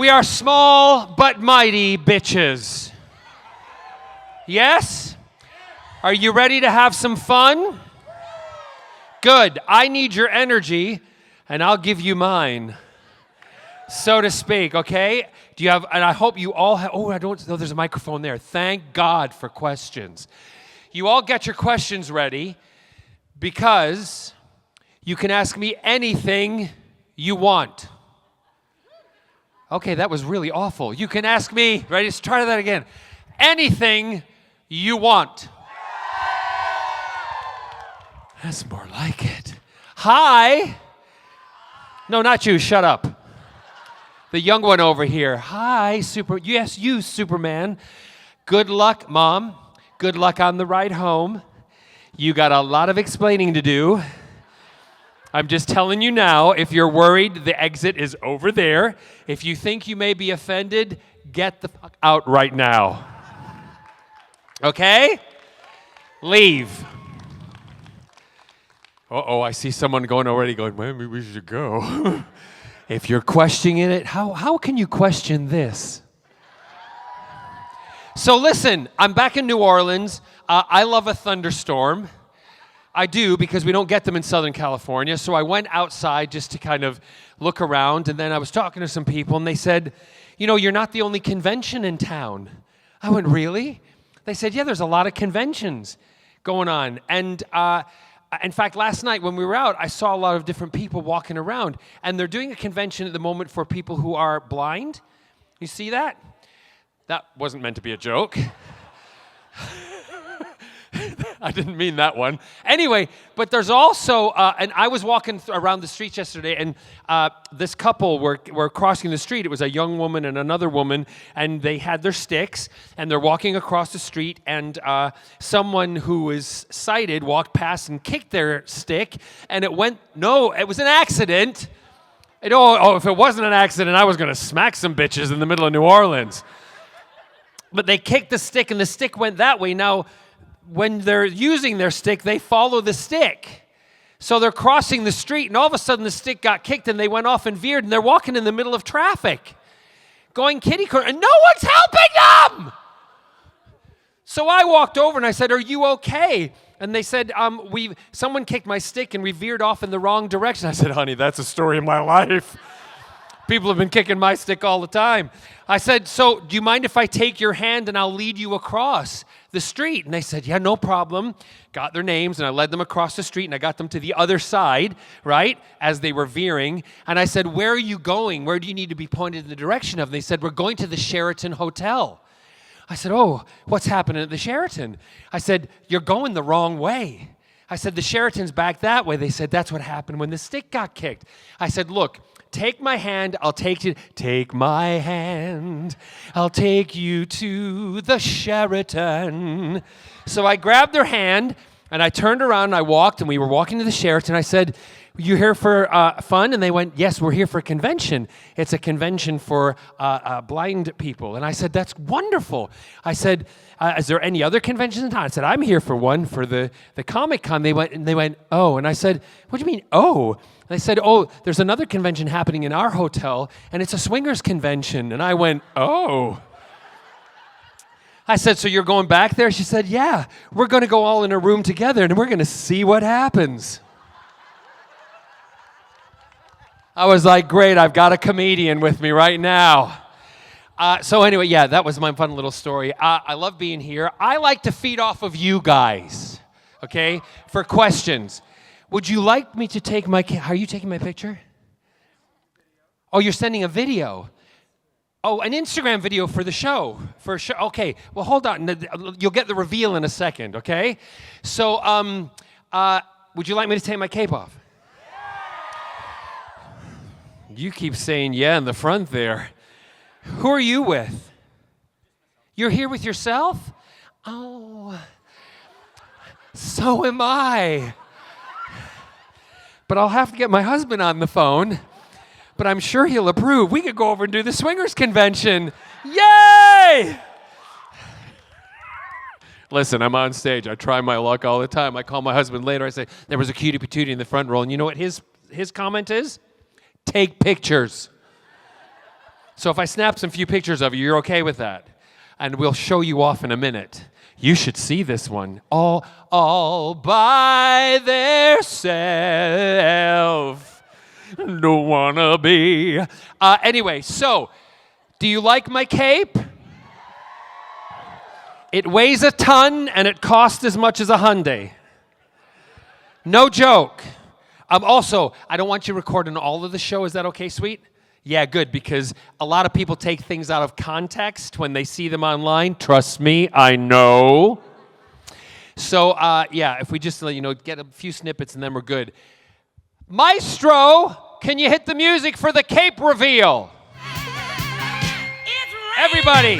We are small but mighty bitches. Yes? Are you ready to have some fun? Good. I need your energy, and I'll give you mine, so to speak, okay? Do you have, and I hope you all have, I don't know, there's a microphone there. Thank God for questions. You all get your questions ready, because you can ask me anything you want. Okay, that was really awful. You can ask me, ready? Let's try that again. Anything you want. That's more like it. Hi. No, not you. Shut up. The young one over here. Hi, yes, you, Superman. Good luck, Mom. Good luck on the ride home. You got a lot of explaining to do. I'm just telling you now, if you're worried, the exit is over there. If you think you may be offended, get the fuck out right now. Okay? Leave. Uh-oh, I see someone going already going, maybe we should go. If you're questioning it, how can you question this? So listen, I'm back in New Orleans. I love a thunderstorm. I do, because we don't get them in Southern California. So I went outside just to kind of look around, and then I was talking to some people, and they said, you know, you're not the only convention in town. I went, really? They said, yeah, there's a lot of conventions going on. And in fact, last night when we were out, I saw a lot of different people walking around, and they're doing a convention at the moment for people who are blind. You see that? That wasn't meant to be a joke. I didn't mean that one. Anyway, but there's also, and I was walking around the streets yesterday, and this couple were crossing the street. It was a young woman and another woman, and they had their sticks, and they're walking across the street, and someone who was sighted walked past and kicked their stick, and it was an accident. If it wasn't an accident, I was going to smack some bitches in the middle of New Orleans. But they kicked the stick, and the stick went that way. Now, when they're using their stick, they follow the stick. So they're crossing the street, and all of a sudden the stick got kicked, and they went off and veered, and they're walking in the middle of traffic, going kitty corner, and no one's helping them! So I walked over, and I said, are you okay? And they said, someone kicked my stick, and we veered off in the wrong direction. I said, honey, that's a story of my life. People have been kicking my stick all the time. I said, so do you mind if I take your hand and I'll lead you across the street? And they said, yeah, no problem. Got their names, and I led them across the street, and I got them to the other side, right, as they were veering. And I said, where are you going? Where do you need to be pointed in the direction of? And they said, we're going to the Sheraton Hotel. I said, oh, what's happening at the Sheraton? I said, you're going the wrong way. I said, the Sheraton's back that way. They said, that's what happened when the stick got kicked. I said, look, take my hand, I'll take you. Take my hand, I'll take you to the Sheraton. So I grabbed their hand, and I turned around, and I walked, and we were walking to the Sheraton. I said, you here for fun? And they went, yes, we're here for a convention. It's a convention for blind people. And I said, that's wonderful. I said, is there any other conventions in town? I said, I'm here for one for the Comic-Con. They went, oh. And I said, what do you mean, oh? And they said, oh, there's another convention happening in our hotel, and it's a swingers convention. And I went, oh. I said, so you're going back there? She said, yeah, we're going to go all in a room together, and we're going to see what happens. I was like, great, I've got a comedian with me right now. So anyway, yeah, that was my fun little story. I love being here. I like to feed off of you guys, okay, for questions. Would you like me to take are you taking my picture? Oh, you're sending a video. Oh, an Instagram video for the show. Okay, well, hold on. You'll get the reveal in a second, okay? So, would you like me to take my cape off? You keep saying yeah in the front there. Who are you with? You're here with yourself? Oh, so am I. But I'll have to get my husband on the phone. But I'm sure he'll approve. We could go over and do the swingers convention. Yay! Listen, I'm on stage. I try my luck all the time. I call my husband later. I say, there was a cutie patootie in the front row. And you know what his comment is? Take pictures. So if I snap some few pictures of you, you're okay with that? And we'll show you off in a minute. You should see this one. All by theirself. Don't wanna be. Anyway, so, do you like my cape? It weighs a ton and it costs as much as a Hyundai. No joke. Also, I don't want you recording all of the show. Is that okay, sweet? Yeah, good, because a lot of people take things out of context when they see them online. Trust me, I know. So, yeah, if we just, get a few snippets and then we're good. Maestro, can you hit the music for the cape reveal? Everybody.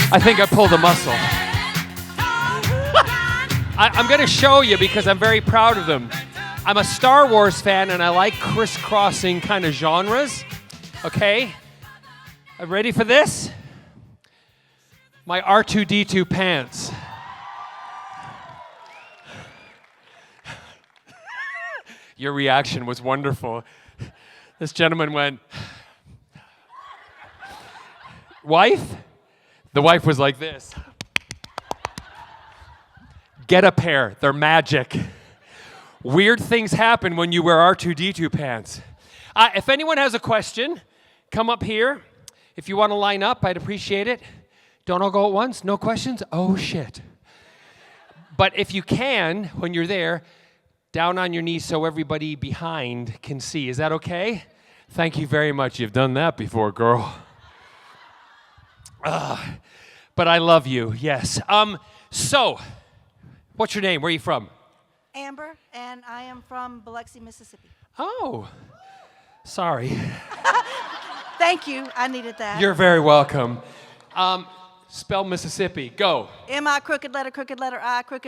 I think I pulled a muscle. I'm going to show you because I'm very proud of them. I'm a Star Wars fan and I like crisscrossing kind of genres. Okay? I'm ready for this? My R2-D2 pants. Your reaction was wonderful. This gentleman went, wife? The wife was like this. Get a pair. They're magic. Weird things happen when you wear R2-D2 pants. If anyone has a question, come up here. If you want to line up, I'd appreciate it. Don't all go at once. No questions? Oh, shit. But if you can, when you're there, down on your knees so everybody behind can see. Is that okay? Thank you very much. You've done that before, girl. But I love you, yes. So, what's your name? Where are you from? Amber, and I am from Biloxi, Mississippi. Oh, sorry. Thank you. I needed that. You're very welcome. Spell Mississippi. Go. M-I, crooked letter, I, crooked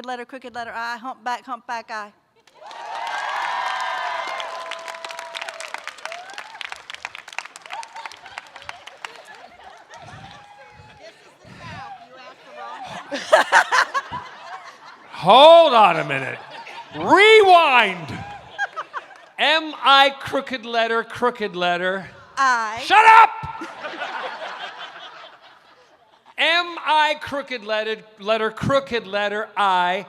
letter, I, humpback, I. Hold on a minute. Rewind. M-I, crooked letter, I. Shut up! M-I, crooked letter, I,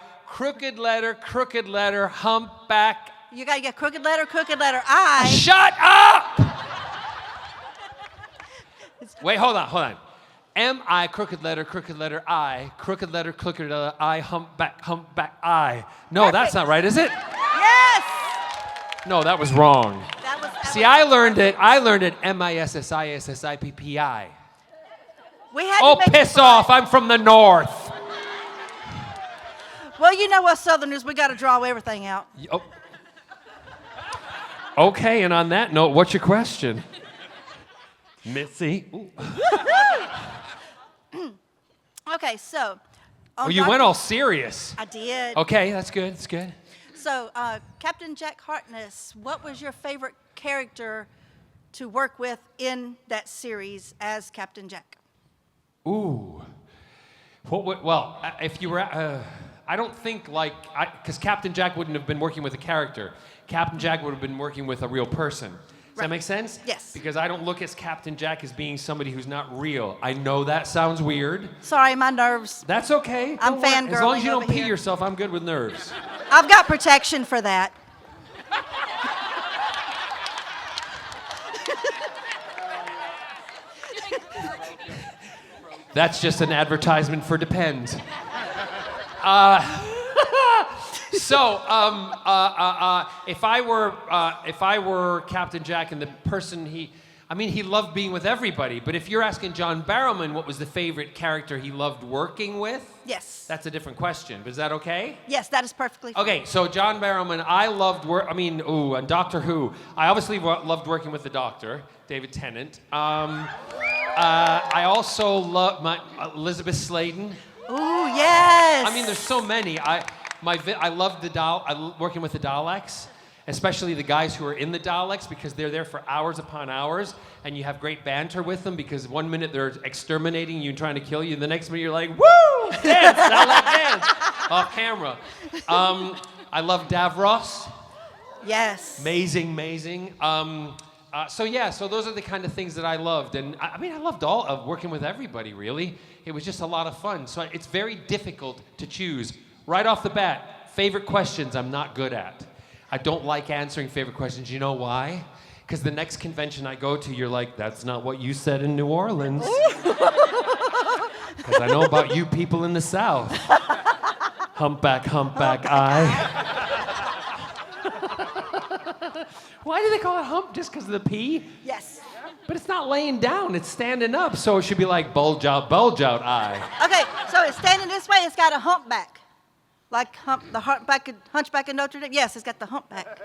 crooked letter, humpback. You gotta get crooked letter, I. Shut up! Wait, hold on. M-I, crooked letter, I, crooked letter, I, humpback, I. No, Perfect. That's not right, is it? Yes! No, that was wrong. See, I learned it M-I-S-S-I-S-S-I-P-P-I. We had to make piss off, I'm from the north. Well, you know us Southerners, we gotta draw everything out. Oh. Okay, and on that note, what's your question? Missy? Okay, so. You went all serious. I did. Okay, that's good. So, Captain Jack Harkness, what was your favorite character to work with in that series as Captain Jack? Ooh. Well, if you were, I don't think because Captain Jack wouldn't have been working with a character. Captain Jack would have been working with a real person. Does that make sense? Yes. Because I don't look at Captain Jack as being somebody who's not real. I know that sounds weird. Sorry, my nerves. That's okay. I'm fangirling as long as you don't over pee here. yourself, I'm good with nerves. I've got protection for that. That's just an advertisement for Depends. So, if I were Captain Jack and the person he loved being with everybody. But if you're asking John Barrowman what was the favorite character he loved working with, Yes. that's a different question. But is that okay? Yes, that is perfectly fine. Okay, so John Barrowman, I loved and Doctor Who. I obviously loved working with the Doctor, David Tennant. I also love Elizabeth Sladen. Ooh, yes. I mean, there's so many. I loved working with the Daleks, especially the guys who are in the Daleks, because they're there for hours upon hours, and you have great banter with them because 1 minute they're exterminating you and trying to kill you, and the next minute you're like, woo, dance, I like dance, off camera. I love Davros. Yes. Amazing. So those are the kind of things that I loved. And I mean, I loved all of working with everybody, really. It was just a lot of fun. So it's very difficult to choose. Right off the bat, favorite questions I'm not good at. I don't like answering favorite questions. You know why? Because the next convention I go to, you're like, that's not what you said in New Orleans. Because I know about you people in the South. Humpback eye. Why do they call it hump? Just because of the P? Yes. But it's not laying down, it's standing up. So it should be like bulge out eye. Okay, so it's standing this way, it's got a humpback. Like the hunchback in Notre Dame? Yes, it's got the humpback.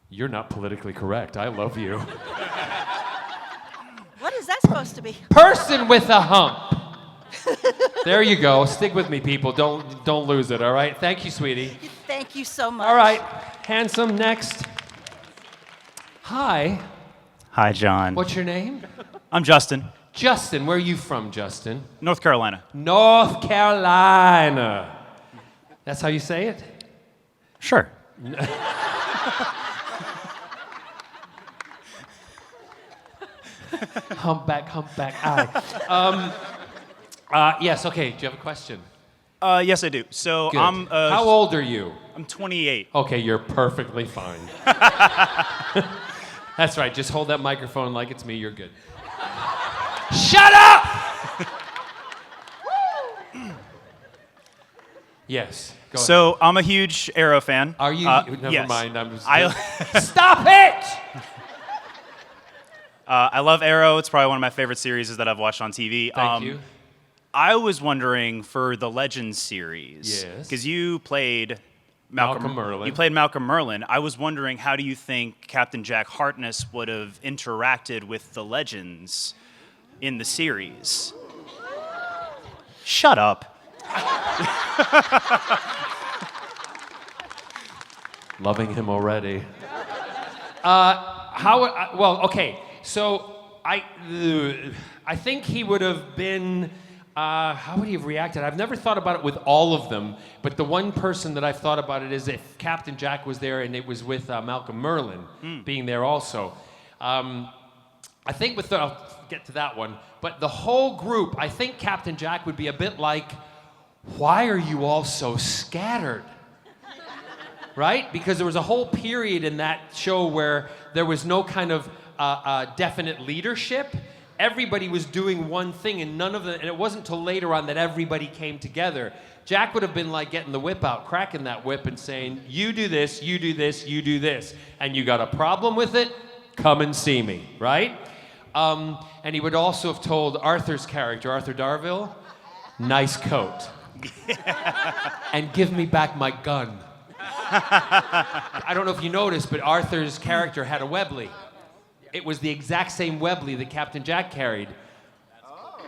You're not politically correct. I love you. What is that supposed to be? Person with a hump. There you go. Stick with me, people. Don't lose it, all right? Thank you, sweetie. Thank you so much. All right. Handsome, next. Hi. Hi, John. What's your name? I'm Justin. Justin. Where are you from, Justin? North Carolina. North Carolina. That's how you say it? Sure. Humpback eye. Yes, okay. Do you have a question? Yes, I do. So Good. I'm. How old are you? I'm 28. Okay, you're perfectly fine. That's right. Just hold that microphone like it's me. You're good. Shut up! Yes. Go ahead. So I'm a huge Arrow fan. Are you? Never yes. mind. I'm just. Stop it! I love Arrow. It's probably one of my favorite series that I've watched on TV. Thank you. I was wondering for the Legends series. Yes. Because you played Malcolm Merlyn. You played Malcolm Merlyn. I was wondering, how do you think Captain Jack Harkness would have interacted with the Legends in the series? Shut up. Loving him already. Okay. So I think he would have been. How would he have reacted? I've never thought about it with all of them, but the one person that I've thought about it is if Captain Jack was there and it was with Malcolm Merlyn being there also. I think I'll get to that one, but the whole group, I think Captain Jack would be a bit like, why are you all so scattered? Right? Because there was a whole period in that show where there was no kind of definite leadership. Everybody was doing one thing, and and it wasn't until later on that everybody came together. Jack would have been like getting the whip out, cracking that whip and saying, you do this, you do this, you do this. And you got a problem with it? Come and see me, right? And he would also have told Arthur's character, Arthur Darvill, nice coat. And give me back my gun. I don't know if you noticed, but Arthur's character had a Webley. It was the exact same Webley that Captain Jack carried.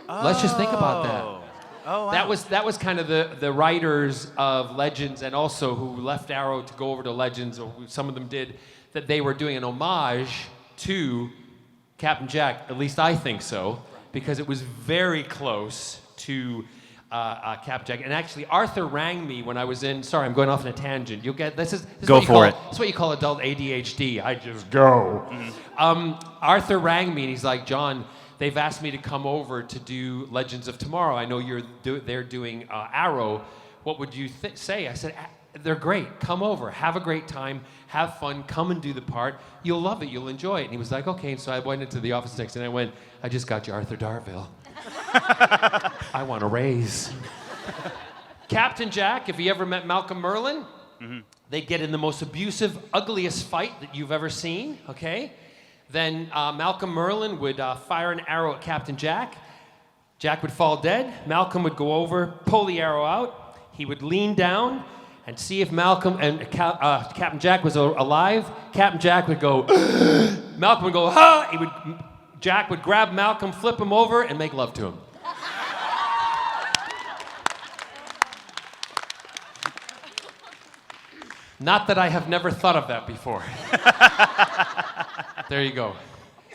Let's just think about that. Oh, wow. That was kind of the writers of Legends, and also who left Arrow to go over to Legends, or some of them did, that they were doing an homage to Captain Jack. At least I think so, because it was very close to Captain Jack. And actually, Arthur rang me when I was in. Sorry, I'm going off on a tangent. You'll get this is go for it. That's what you call adult ADHD. I just go. Arthur rang me and he's like, John, they've asked me to come over to do Legends of Tomorrow. I know they're doing Arrow. What would you say? I said, they're great. Come over. Have a great time. Have fun. Come and do the part. You'll love it. You'll enjoy it. And he was like, okay. And so I went into the office next and I went, I just got you Arthur Darvill. I want a raise. Captain Jack, if he ever met Malcolm Merlyn, they'd get in the most abusive, ugliest fight that you've ever seen, okay? Then Malcolm Merlyn would fire an arrow at Captain Jack. Jack would fall dead. Malcolm would go over, pull the arrow out. He would lean down and see if Malcolm and Captain Jack was alive. Captain Jack would go, Malcolm would go, ha! Jack would grab Malcolm, flip him over, and make love to him. Not that I have never thought of that before. There you go.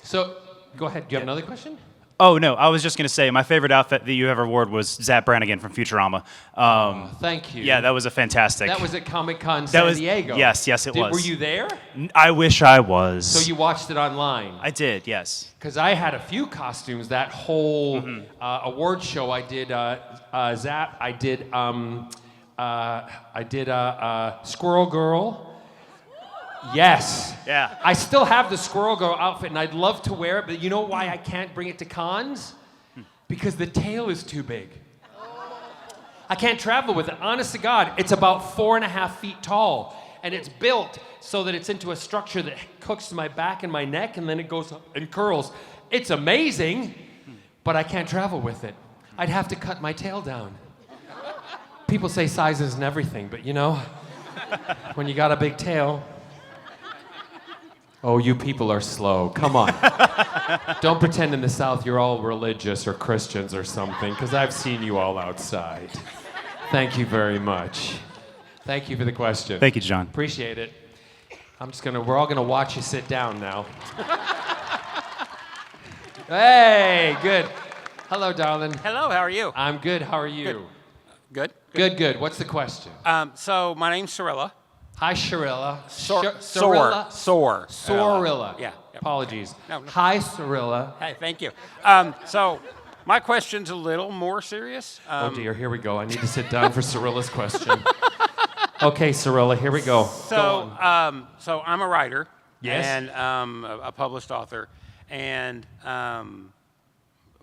So, go ahead. Do you have another question? Oh, no, I was just going to say my favorite outfit that you ever wore was Zap Brannigan from Futurama. Thank you. Yeah, that was a fantastic. That was at Comic-Con San Diego. Yes, it was. Were you there? I wish I was. So you watched it online? I did, yes. Because I had a few costumes. That whole award show I did, Zap. I did Squirrel Girl. Yes. Yeah. I still have the Squirrel Girl outfit, and I'd love to wear it, but you know why I can't bring it to cons? Because the tail is too big. I can't travel with it. Honest to God, it's about 4.5 feet tall, and it's built so that it's into a structure that hooks to my back and my neck, and then it goes up and curls. It's amazing, but I can't travel with it. I'd have to cut my tail down. People say size isn't everything, but you know, when you got a big tail. Oh, you people are slow. Come on. Don't pretend in the South you're all religious or Christians or something, because I've seen you all outside. Thank you very much. Thank you for the question. Thank you, John. Appreciate it. We're all gonna watch you sit down now. Hey, good. Hello, darling. Hello, how are you? I'm good, how are you? Good. Good. What's the question? So my name's Cirilla. Hi, Shirilla. Sorilla. Sorilla. Yeah. Apologies. No. Hi, Cirilla. Hey, thank you. So my question's a little more serious. Oh dear, here we go. I need to sit down for Cirilla's question. Okay, Cirilla, here we go. So I'm a writer. Yes. And a published author. And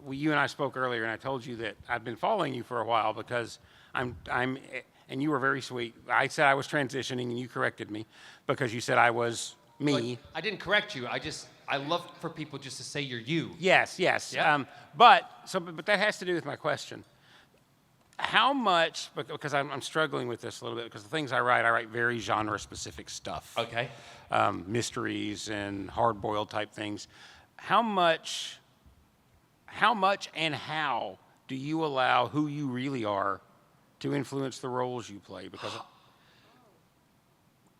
you and I spoke earlier, and I told you that I've been following you for a while because and you were very sweet. I said I was transitioning, and you corrected me because you said I was me. But I didn't correct you. I love for people just to say you're you. Yes. Yeah. But that has to do with my question. How much, because I'm struggling with this a little bit, because the things I write very genre-specific stuff. Okay. Mysteries and hard-boiled type things. How much and how do you allow who you really are to influence the roles you play? Because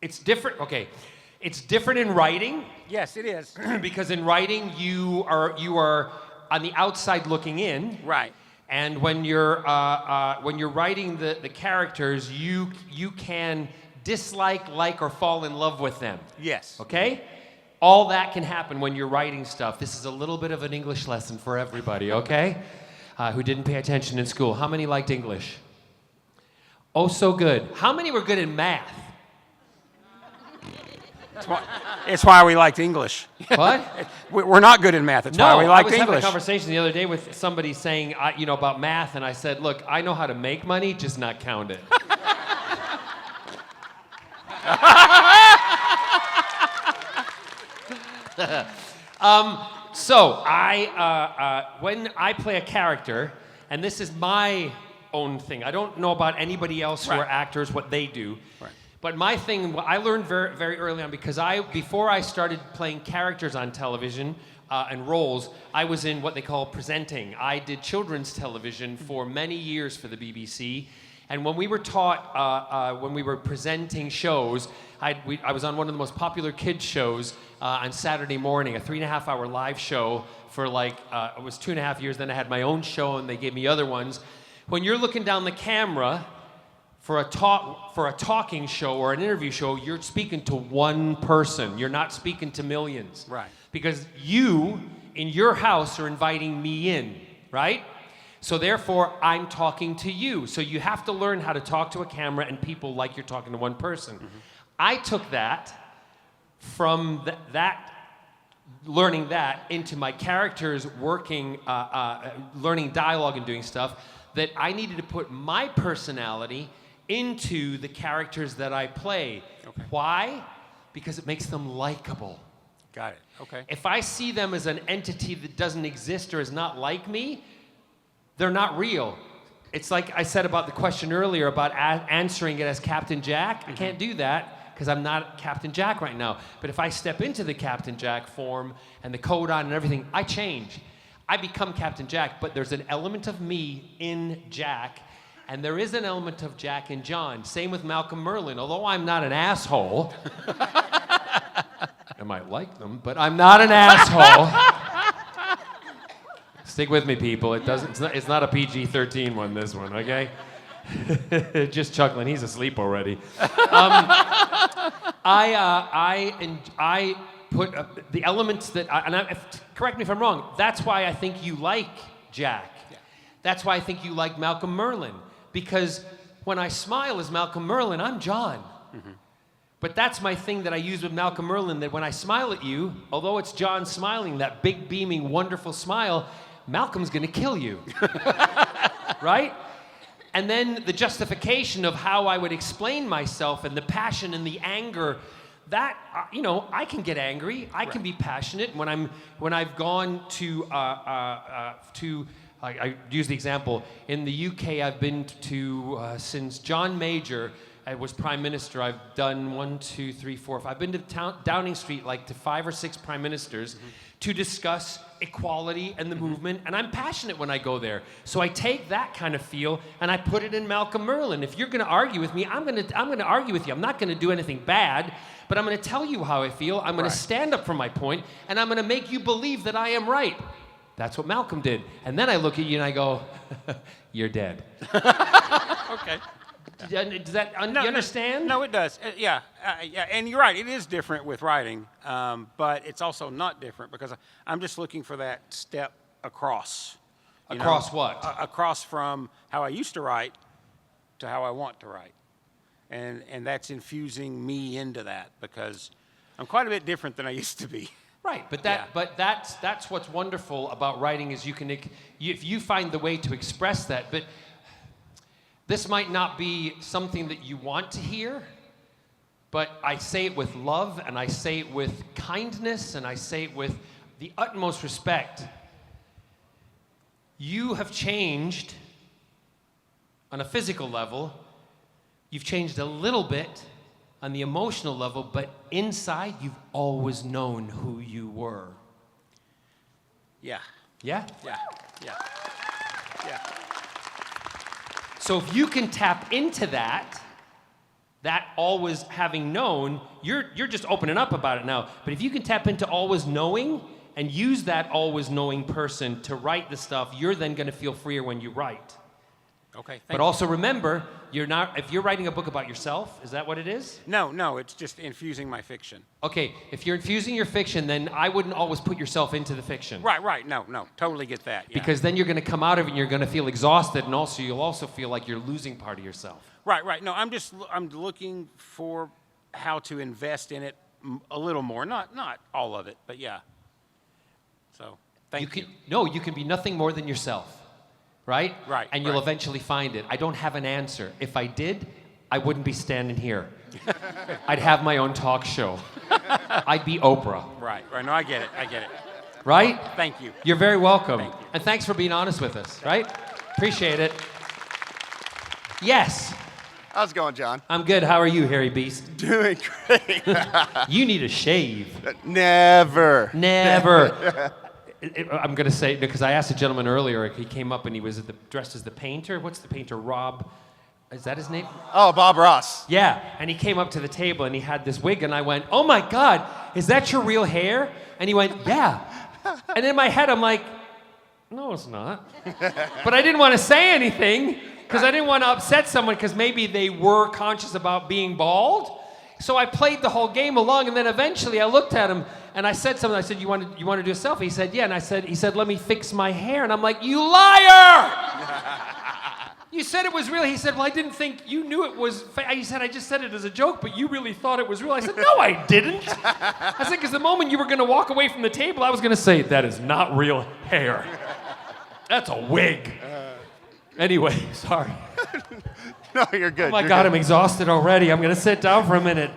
it's different. Okay. It's different in writing. Yes, it is. Because in writing, you are on the outside looking in. Right. And when you're writing the characters, you can dislike, like, or fall in love with them. Yes. Okay? All that can happen when you're writing stuff. This is a little bit of an English lesson for everybody, okay? Who didn't pay attention in school. How many liked English? Oh, so good. How many were good in math? It's why we liked English. What? We're not good in math. It's why we liked I was having a English. conversation the other day with somebody saying, about math, and I said, look, I know how to make money, just not count it. So when I play a character, and this is my own thing, I don't know about anybody else who are actors, what they do. Right. But my thing, I learned very, very early on, because before I started playing characters on television and roles, I was in what they call presenting. I did children's television for many years for the BBC. And when we were taught, when we were presenting shows, I was on one of the most popular kids shows on Saturday morning, a 3.5-hour live show for it was 2.5 years. Then I had my own show, and they gave me other ones. When you're looking down the camera for a talking show or an interview show, you're speaking to one person. You're not speaking to millions. Right. Because you, in your house, are inviting me in, right? So therefore, I'm talking to you. So you have to learn how to talk to a camera and people like you're talking to one person. Mm-hmm. I took that from learning that into my characters working, learning dialogue and doing stuff, that I needed to put my personality into the characters that I play. Okay. Why? Because it makes them likable. Got it. Okay. If I see them as an entity that doesn't exist or is not like me, they're not real. It's like I said about the question earlier about answering it as Captain Jack. I can't do that because I'm not Captain Jack right now. But if I step into the Captain Jack form and the coat on and everything, I change. I become Captain Jack, but there's an element of me in Jack. And there is an element of Jack and John. Same with Malcolm Merlyn. Although I'm not an asshole, I might like them, but I'm not an asshole. Stick with me, people. It's not a PG-13 one, this one, okay? Just chuckling. He's asleep already. I put the elements that, correct me if I'm wrong, that's why I think you like Jack. Yeah. That's why I think you like Malcolm Merlyn. Because when I smile as Malcolm Merlyn, I'm John. Mm-hmm. But that's my thing that I use with Malcolm Merlyn, that when I smile at you, although it's John smiling, that big, beaming, wonderful smile, Malcolm's gonna kill you. Right? And then the justification of how I would explain myself and the passion and the anger, that, I can get angry. I can be passionate. When I've gone to I use the example, in the UK I've been to, since John Major was Prime Minister, I've done 1, 2, 3, 4, 5. I've been to Downing Street like to 5 or 6 Prime Ministers to discuss equality and the movement, and I'm passionate when I go there. So I take that kind of feel and I put it in Malcolm Merlyn. If you're gonna argue with me, I'm gonna argue with you. I'm not gonna do anything bad, but I'm gonna tell you how I feel. I'm gonna stand up for my point, and I'm gonna make you believe that I am right. That's what Malcolm did. And then I look at you and I go, you're dead. Okay. Does that, you understand? No, it does. Yeah, and you're right. It is different with writing, but it's also not different because I'm just looking for that step across. Across what? Across from how I used to write to how I want to write, and that's infusing me into that because I'm quite a bit different than I used to be. Right, but that's what's wonderful about writing is if you find the way to express that. But this might not be something that you want to hear, but I say it with love, and I say it with kindness, and I say it with the utmost respect. You have changed on a physical level. You've changed a little bit on the emotional level, but inside you've always known who you were. Yeah. Yeah? Yeah. Yeah. Yeah. So if you can tap into that always having known, you're just opening up about it now. But if you can tap into always knowing and use that always knowing person to write the stuff, you're then going to feel freer when you write. Okay. But also remember, if you're writing a book about yourself, is that what it is? No, it's just infusing my fiction. Okay, if you're infusing your fiction, then I wouldn't always put yourself into the fiction. Right. No, totally get that. Yeah. Because then you're going to come out of it and you're going to feel exhausted, and also you'll also feel like you're losing part of yourself. Right. No, I'm looking for how to invest in it a little more. Not all of it, but yeah. So, thank you. No, you can be nothing more than yourself. Right? Right. And you'll eventually find it. I don't have an answer. If I did, I wouldn't be standing here. I'd have my own talk show. I'd be Oprah. Right. No, I get it. Right? Thank you. You're very welcome. Thank you. And thanks for being honest with us, right? Appreciate it. Yes. How's it going, John? I'm good. How are you, hairy beast? Doing great. You need a shave. Never. I'm going to say, because I asked a gentleman earlier, he came up and he was dressed as the painter. What's the painter? Rob, is that his name? Oh, Bob Ross. Yeah, and he came up to the table and he had this wig and I went, oh my God, is that your real hair? And he went, yeah. And in my head I'm like, no, it's not. But I didn't want to say anything because I didn't want to upset someone because maybe they were conscious about being bald. So I played the whole game along, and then eventually I looked at him and I said something. I said, you want to do a selfie? He said, yeah. And he said, let me fix my hair. And I'm like, you liar! You said it was real. He said, well, I didn't think you knew it was fake. He said, I just said it as a joke, but you really thought it was real. I said, no, I didn't. I said, because the moment you were going to walk away from the table, I was going to say, that is not real hair. That's a wig. Anyway, sorry. No, you're good. Oh my God, I'm exhausted already. I'm going to sit down for a minute.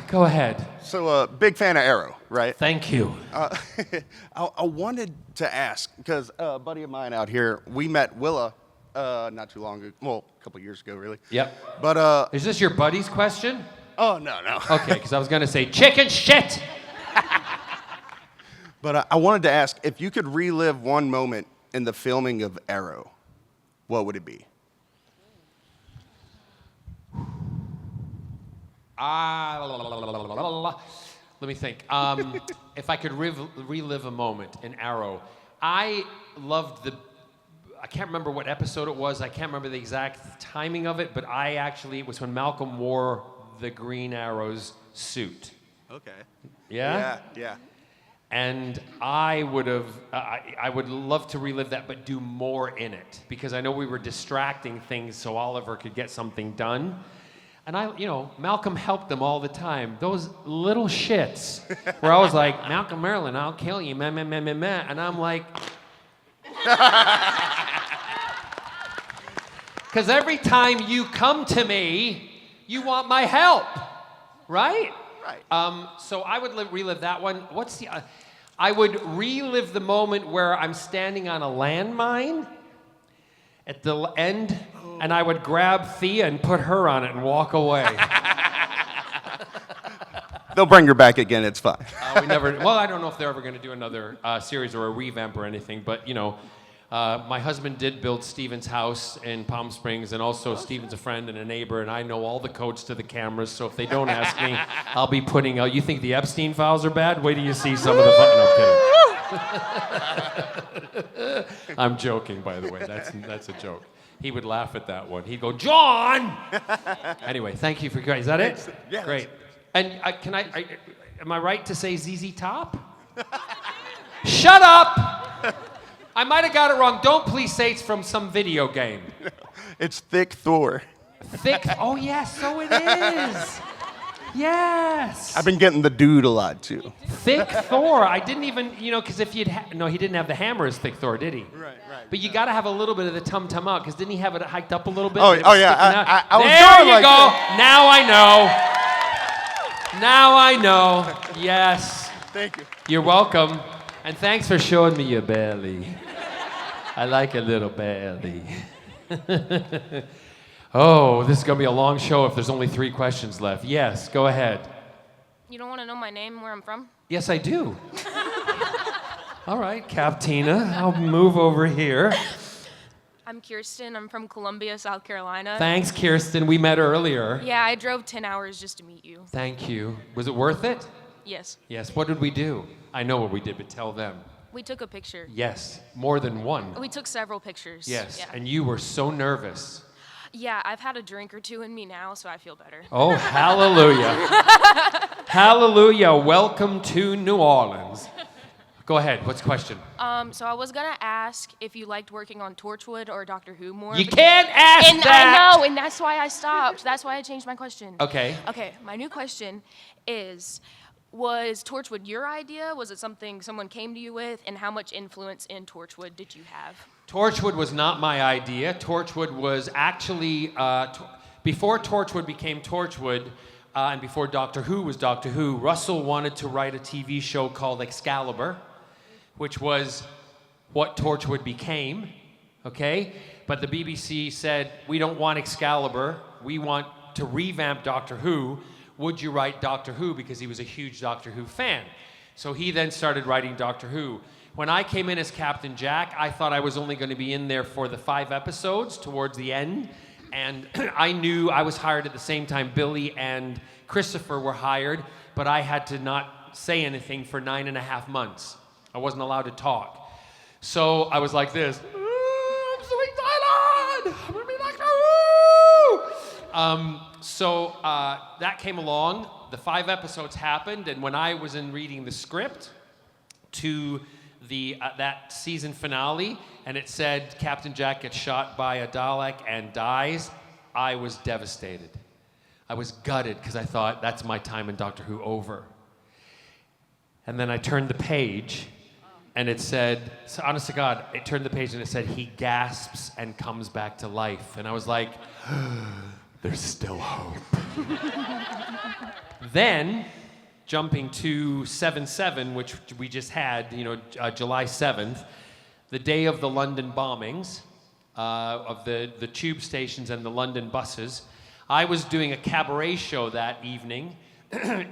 Go ahead. So, big fan of Arrow, right? Thank you. I wanted to ask, because a buddy of mine out here, we met Willa not too long ago. Well, a couple years ago, really. Yep. But, is this your buddy's question? oh, no. Okay, because I was going to say chicken shit. But I wanted to ask, if you could relive one moment in the filming of Arrow, what would it be? Let me think. If I could relive a moment in Arrow, I loved I can't remember what episode it was. I can't remember the exact timing of it, but it was when Malcolm wore the Green Arrow's suit. Okay. Yeah? Yeah. And I would love to relive that, but do more in it, because I know we were distracting things so Oliver could get something done. And Malcolm helped them all the time. Those little shits where I was like, Malcolm Merlyn, I'll kill you, meh, meh, meh, meh, meh. And I'm like, because every time you come to me, you want my help, right? Right. So I would relive that one. I would relive the moment where I'm standing on a landmine at the end, and I would grab Thea and put her on it and walk away. They'll bring her back again. It's fine. I don't know if they're ever going to do another series or a revamp or anything, but my husband did build Steven's house in Palm Springs, and also Steven's a friend and a neighbor, and I know all the codes to the cameras, so if they don't ask me, I'll be putting out, you think the Epstein files are bad? Wait till you see some of the no, kidding. I'm joking, by the way. That's a joke. He would laugh at that one. He'd go, John! Anyway, thank you for, is that it? Yeah. Great. And am I right to say ZZ Top? Shut up! I might have got it wrong. Don't please say it's from some video game. It's Thick Thor. Oh, yes, so it is. Yes. I've been getting the dude a lot, too. Thick Thor. I didn't even, because if you'd no, he didn't have the hammer as Thick Thor, did he? Right. But you got to have a little bit of the tum-tum out, because didn't he have it hiked up a little bit? Oh yeah. I was there going you like go. that. Now I know. Yes. Thank you. You're welcome. And thanks for showing me your belly. I like a little belly. Oh, this is going to be a long show if there's only 3 questions left. Yes, go ahead. You don't want to know my name and where I'm from? Yes, I do. All right, Captina, I'll move over here. I'm Kirsten. I'm from Columbia, South Carolina. Thanks, Kirsten. We met earlier. Yeah, I drove 10 hours just to meet you. Thank you. Was it worth it? Yes. Yes. What did we do? I know what we did, but tell them. We took a picture. Yes. More than one. We took several pictures. Yes. Yeah. And you were so nervous. Yeah, I've had a drink or 2 in me now, so I feel better. Oh, hallelujah. Hallelujah. Welcome to New Orleans. Go ahead. What's the question? So I was gonna ask if you liked working on Torchwood or Doctor Who more. You can't ask that! I know, and that's why I stopped. That's why I changed my question. Okay. Okay, my new question is, was Torchwood your idea? Was it something someone came to you with? And how much influence in Torchwood did you have? Torchwood was not my idea. Torchwood was actually, before Torchwood became Torchwood, and before Doctor Who was Doctor Who, Russell wanted to write a TV show called Excalibur, which was what Torchwood became, okay? But the BBC said, we don't want Excalibur, we want to revamp Doctor Who. Would you write Doctor Who? Because he was a huge Doctor Who fan. So he then started writing Doctor Who. When I came in as Captain Jack, I thought I was only going to be in there for the 5 episodes towards the end. And I knew I was hired at the same time Billy and Christopher were hired, but I had to not say anything for 9.5 months. I wasn't allowed to talk. So I was like this, I'm so excited! I'm going to be Doctor Who! So that came along. The 5 episodes happened, and when I was in reading the script to that season finale, and it said Captain Jack gets shot by a Dalek and dies, I was devastated. I was gutted because I thought that's my time in Doctor Who over. And then I turned the page, and it said, so honest to God, it turned the page and it said, he gasps and comes back to life. And I was like, there's still hope. Then, jumping to 7/7, which we just had, July 7th, the day of the London bombings, of the tube stations and the London buses, I was doing a cabaret show that evening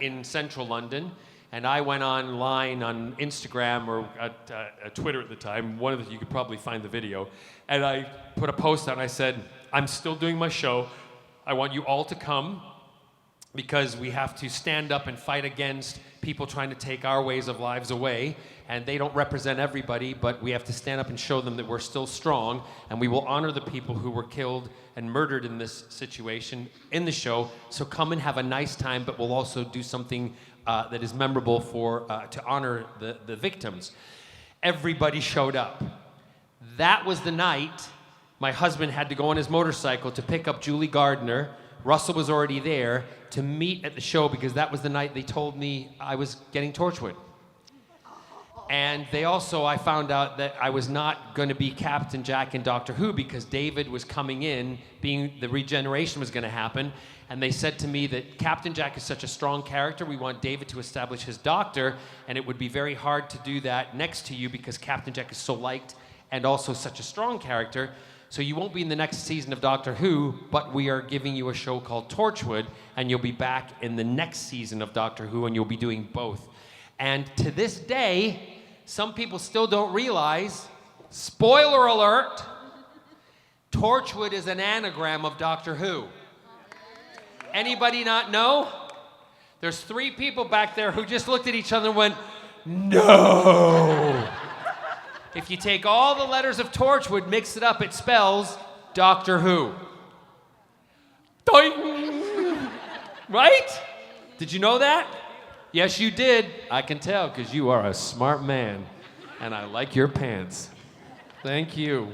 in central London, and I went online on Instagram or Twitter at the time, one of you could probably find the video, and I put a post out and I said, I'm still doing my show. I want you all to come. because we have to stand up and fight against people trying to take our ways of lives away. And they don't represent everybody, but we have to stand up and show them that we're still strong, and we will honor the people who were killed and murdered in this situation in the show. So come and have a nice time, but we'll also do something that is memorable to honor the victims. Everybody showed up. That was the night my husband had to go on his motorcycle to pick up Julie Gardner. Russell was already there to meet at the show because that was the night they told me I was getting Torchwood. And they also, I found out that I was not going to be Captain Jack in Doctor Who because David was coming in, being the regeneration was going to happen. And they said to me that Captain Jack is such a strong character, we want David to establish his doctor, and it would be very hard to do that next to you because Captain Jack is so liked and also such a strong character. So you won't be in the next season of Doctor Who, but we are giving you a show called Torchwood, and you'll be back in the next season of Doctor Who, and you'll be doing both. And to this day, some people still don't realize, spoiler alert, Torchwood is an anagram of Doctor Who. Anybody not know? There's 3 people back there who just looked at each other and went, no. If you take all the letters of Torchwood, mix it up, it spells Doctor Who. Doing. Right? Did you know that? Yes, you did. I can tell because you are a smart man. And I like your pants. Thank you.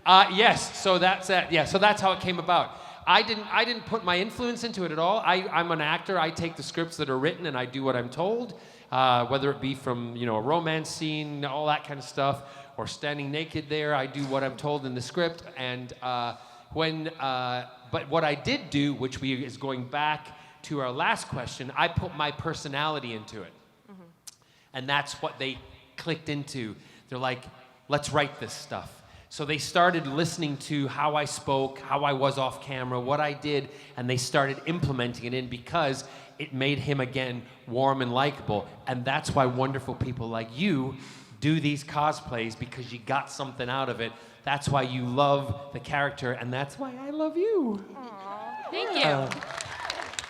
Yes, so that's it. Yeah, so that's how it came about. I didn't put my influence into it at all. I'm an actor. I take the scripts that are written and I do what I'm told. Whether it be from, a romance scene, all that kind of stuff, or standing naked there, I do what I'm told in the script. And but what I did do, which is going back to our last question, I put my personality into it. Mm-hmm. And that's what they clicked into. They're like, let's write this stuff. So they started listening to how I spoke, how I was off camera, what I did, and they started implementing it in because it made him, again, warm and likable. And that's why wonderful people like you do these cosplays, because you got something out of it. That's why you love the character, and that's why I love you. Aww. Thank you.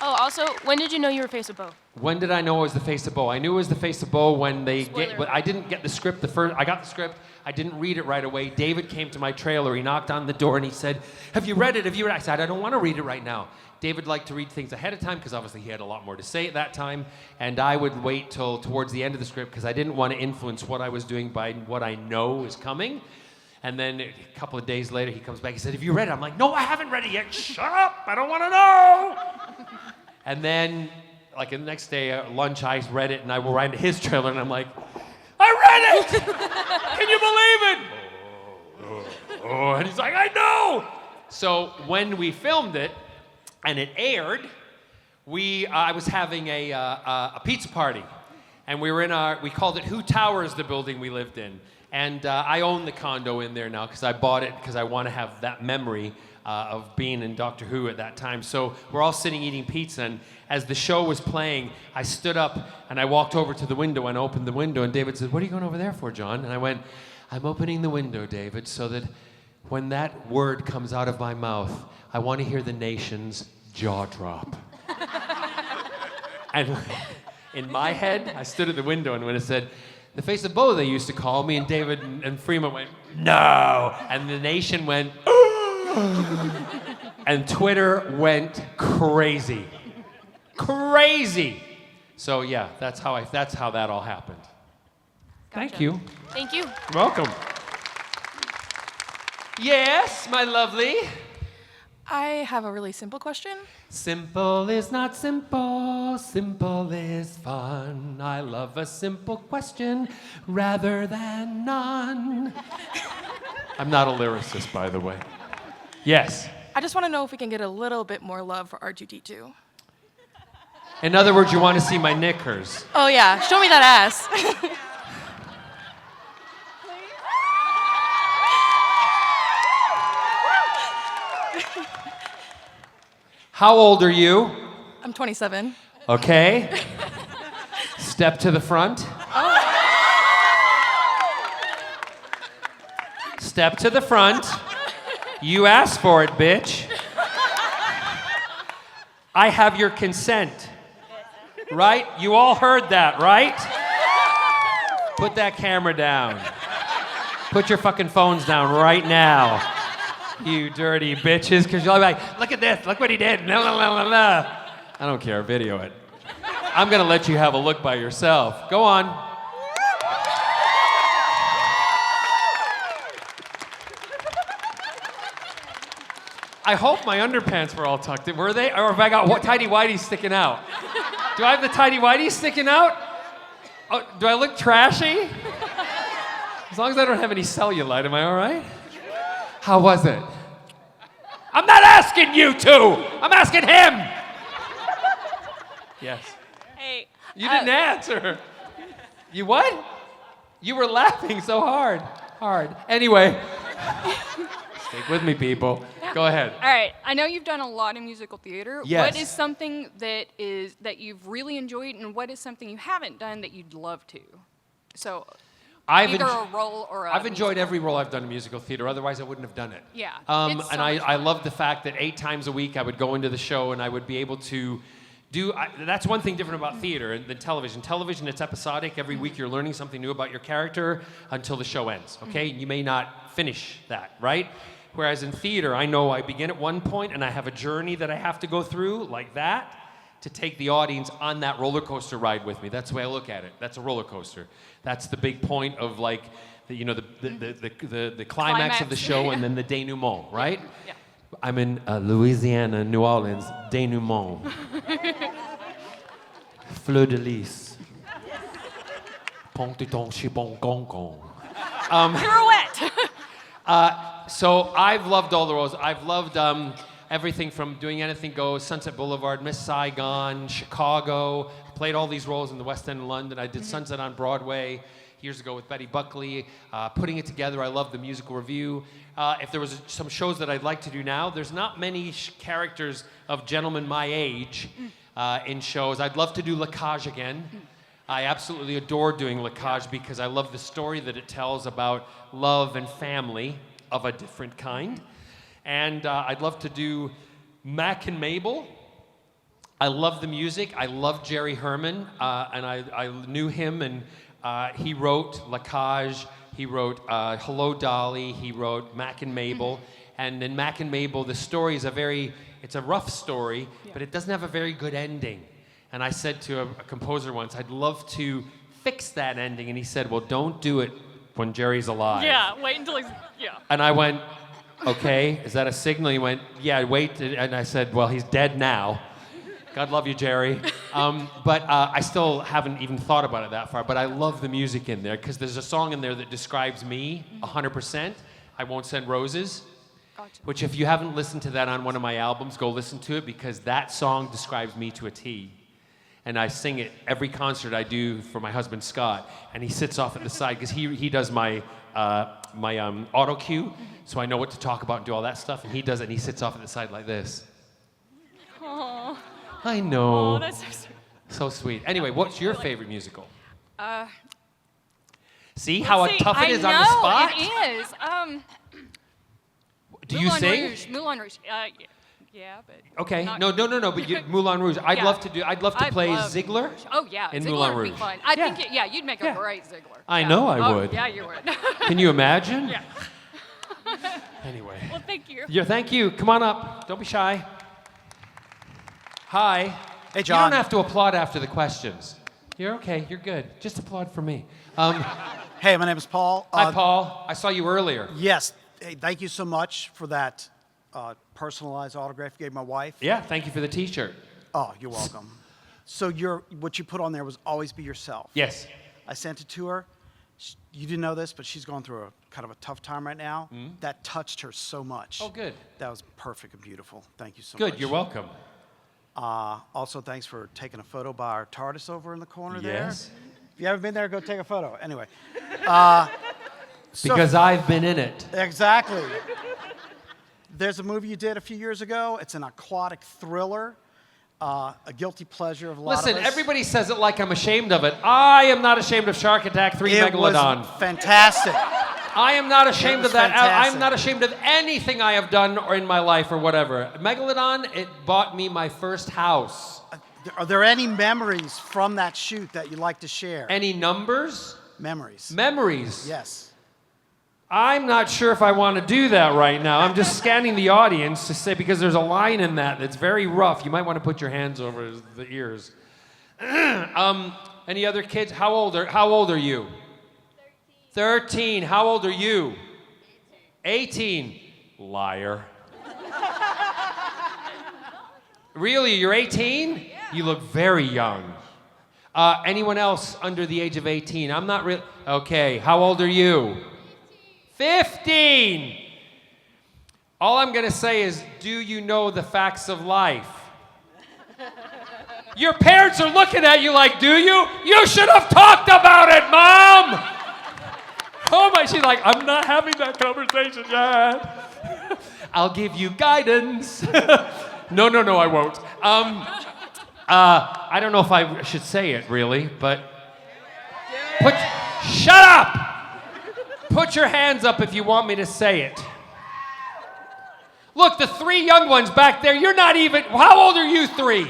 Oh, also, when did you know you were Face of Bo? When did I know it was the Face of Bo? I knew it was the Face of Bo when I didn't get the script I got the script. I didn't read it right away. David came to my trailer. He knocked on the door and he said, have you read it? I said, I don't want to read it right now. David liked to read things ahead of time because obviously he had a lot more to say at that time. And I would wait till towards the end of the script because I didn't want to influence what I was doing by what I know is coming. And then a couple of days later, he comes back. He said, have you read it? I'm like, no, I haven't read it yet. Shut up. I don't want to know. And then, like the next day at lunch, I read it, and I ran to his trailer, and I'm like, I read it! Can you believe it? Oh, and he's like, I know! So when we filmed it, and it aired, I was having a pizza party. And we were we called it Who Towers, the building we lived in. And I own the condo in there now because I bought it because I want to have that memory of being in Doctor Who at that time. So we're all sitting eating pizza, and as the show was playing, I stood up and I walked over to the window and opened the window, and David said, what are you going over there for, John? And I went, I'm opening the window, David, so that when that word comes out of my mouth, I want to hear the nation's jaw drop. And in my head, I stood at the window, and when it said, the Face of Bo, they used to call me, and David and Freeman went, no! And the nation went, and Twitter went crazy. Crazy! So yeah, that's how that all happened. Gotcha. Thank you. Thank you. Welcome. Yes, my lovely. I have a really simple question. Simple is not simple, simple is fun. I love a simple question rather than none. I'm not a lyricist, by the way. Yes. I just want to know if we can get a little bit more love for R2-D2. In other words, you want to see my knickers. Oh yeah, show me that ass. How old are you? I'm 27. Okay. Step to the front. Step to the front. You asked for it, bitch. I have your consent. Right? You all heard that, right? Put that camera down. Put your fucking phones down right now. You dirty bitches, because you'll be like, look at this, look what he did. No, no, no, no, no. I don't care, video it. I'm gonna let you have a look by yourself. Go on. I hope my underpants were all tucked in. Were they? Or have I got tidy whities sticking out? Do I have the tidy whities sticking out? Oh, do I look trashy? As long as I don't have any cellulite, am I all right? How was it? I'm not asking you two. I'm asking him. Yes. Hey. You didn't answer. You what? You were laughing so hard. Anyway. Stick with me, people. Go ahead. All right. I know you've done a lot of musical theater. Yes. What is something that you've really enjoyed, and what is something you haven't done that you'd love to? So, either a role or a I've enjoyed musical. every role I've done in musical theater. Otherwise, I wouldn't have done it. Yeah. And It's so much I fun. love the fact that 8 times a week I would go into the show and I would be able to do. That's one thing different about theater than television. Television, it's episodic. Every week you're learning something new about your character until the show ends. Okay, you may not finish that, right? Whereas in theater, I know I begin at one point and I have a journey that I have to go through like that to take the audience on that roller coaster ride with me. That's the way I look at it. That's a roller coaster. That's the big point of like, the climax of the show and then the denouement, right? Yeah. I'm in Louisiana, New Orleans, denouement. Fleur de lis. Pont de ton chibon gong gong. Pirouette. So I've loved all the roles. I've loved everything from Doing Anything Goes, Sunset Boulevard, Miss Saigon, Chicago. Played all these roles in the West End of London. I did Sunset on Broadway years ago with Betty Buckley. Putting it together, I love the musical review. If there was some shows that I'd like to do now, there's not many characters of gentlemen my age in shows. I'd love to do La Cage again. I absolutely adore doing La Cage because I love the story that it tells about love and family of a different kind. And I'd love to do Mac and Mabel. I love the music. I love Jerry Herman, and I knew him, and he wrote La Cage. He wrote Hello, Dolly. He wrote Mac and Mabel. And in Mac and Mabel, the story is it's a rough story, but it doesn't have a very good ending. And I said to a composer once, I'd love to fix that ending. And he said, well, don't do it when Jerry's alive. Yeah. Wait until he's. Yeah. And I went, okay, is that a signal? He went, yeah, wait. And I said, well, he's dead now. God love you, Jerry. But I still haven't even thought about it that far. But I love the music in there because there's a song in there that describes me 100%. I Won't Send Roses. Gotcha. Which if you haven't listened to that on one of my albums, go listen to it because that song describes me to a T. And I sing it every concert I do for my husband, Scott. And he sits off at the side because he does my auto cue. So I know what to talk about and do all that stuff. And he does it and he sits off at the side like this. Aww. I know. Oh, that's so sweet. So sweet. Anyway, what's your favorite musical? See how See, tough it is I on the spot? know, it is. Do you Moulin sing? Rouge. Moulin Rouge. Yeah, but. Okay. not- No. But Moulin Rouge. I'd Yeah. love to I play love Ziegler. Moulin Rouge. Oh yeah, in Ziegler Moulin would be Rouge. fun. Yeah. I think you'd make a great Ziegler. I Yeah. know I Oh, would. Yeah, you would. Can you imagine? Yeah. Anyway. Well, thank you. Yeah, thank you. Come on up. Don't be shy. Hi. Hey, You John. don't have to applaud after the questions. You're okay. You're good. Just applaud for me. Hey, my name is Paul. Hi, Paul. I saw you earlier. Yes. Hey, thank you so much for that personalized autograph you gave my wife. Yeah, thank you for the T-shirt. Oh, you're welcome. So what you put on there was always be yourself. Yes. I sent it to her. You didn't know this, but she's going through a kind of a tough time right now. That touched her so much. Oh, good. That was perfect and beautiful. Thank you so much. Good. You're welcome. Also, thanks for taking a photo by our TARDIS over in the corner Yes. there. If you haven't been there, go take a photo. Anyway. Because I've been in it. Exactly. There's a movie you did a few years ago. It's an aquatic thriller, a guilty pleasure of a lot Listen, of us. everybody says it like I'm ashamed of it. I am not ashamed of Shark Attack 3 It was Megalodon. fantastic. I am not ashamed of that. fantastic. I'm not ashamed of anything I have done or in my life or whatever. Megalodon, it bought me my first house. Are there any memories from that shoot that you'd like to share? Any numbers? Memories. Memories. Yes. I'm not sure if I want to do that right now. I'm just scanning the audience to say, because there's a line in that that's very rough. You might want to put your hands over the ears. Any other kids? How old are you? 13. How old are you? 18. Liar. Really, you're 18? Yeah. You look very young. Anyone else under the age of 18? I'm not really. Okay, how old are you? 15. All I'm going to say is, do you know the facts of life? Your parents are looking at you like, do you? You should have talked about it, Mom! Oh my, she's like, I'm not having that conversation yet. I'll give you guidance. No, I won't. I don't know if I should say it, really, but... Shut up! Put your hands up if you want me to say it. Look, the 3 young ones back there, you're not even... How old are you 3?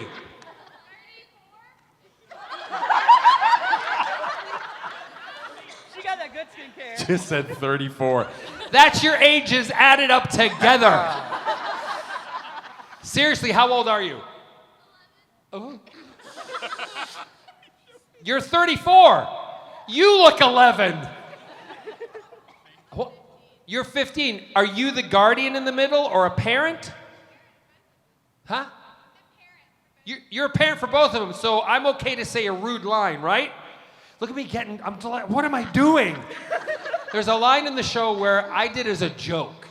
She got that good skincare. Just said 34. That's your ages added up together. Seriously, how old are you? 11. Oh. You're 34. You look 11. You're 15. Are you the guardian in the middle or a parent? Huh? You're a parent for both of them, so I'm okay to say a rude line, right? Look at me getting, what am I doing? There's a line in the show where I did as a joke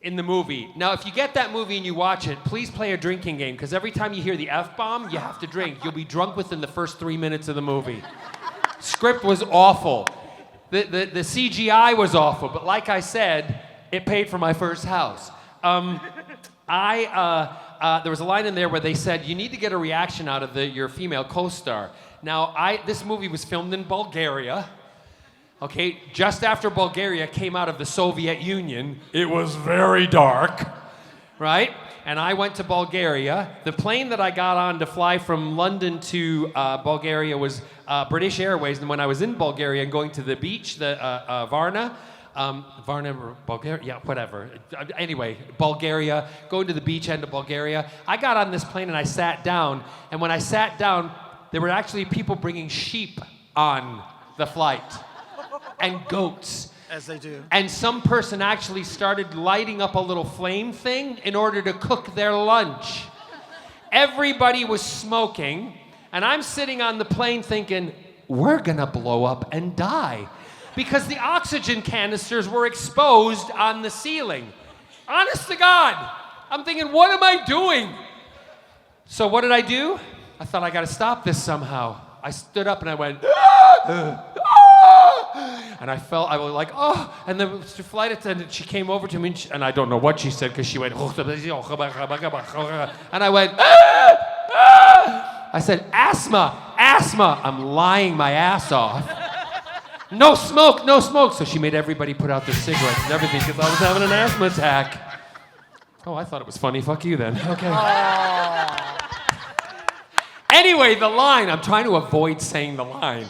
in the movie. Now, if you get that movie and you watch it, please play a drinking game, because every time you hear the F-bomb, you have to drink. You'll be drunk within the first 3 minutes of the movie. Script was awful. The CGI was awful, but like I said, it paid for my first house. There was a line in there where they said, you need to get a reaction out of your female co-star. Now, this movie was filmed in Bulgaria. Okay, just after Bulgaria came out of the Soviet Union, it was very dark, right? And I went to Bulgaria. The plane that I got on to fly from London to Bulgaria was British Airways. And when I was in Bulgaria and going to the beach, Varna, Bulgaria, yeah, whatever. Anyway, Bulgaria, going to the beach end of Bulgaria. I got on this plane and I sat down. And when I sat down, there were actually people bringing sheep on the flight and goats. As they do. And some person actually started lighting up a little flame thing in order to cook their lunch. Everybody was smoking, and I'm sitting on the plane thinking, we're gonna blow up and die. Because the oxygen canisters were exposed on the ceiling. Honest to God. I'm thinking, what am I doing? So what did I do? I thought, I gotta stop this somehow. I stood up and I went, and I was like, oh, and the flight attendant, she came over to me, and I don't know what she said, because she went, and I went, I said, asthma. I'm lying my ass off. No smoke. So she made everybody put out their cigarettes and everything, because I was having an asthma attack. Oh, I thought it was funny. Fuck you then. Okay. Anyway, the line, I'm trying to avoid saying the line.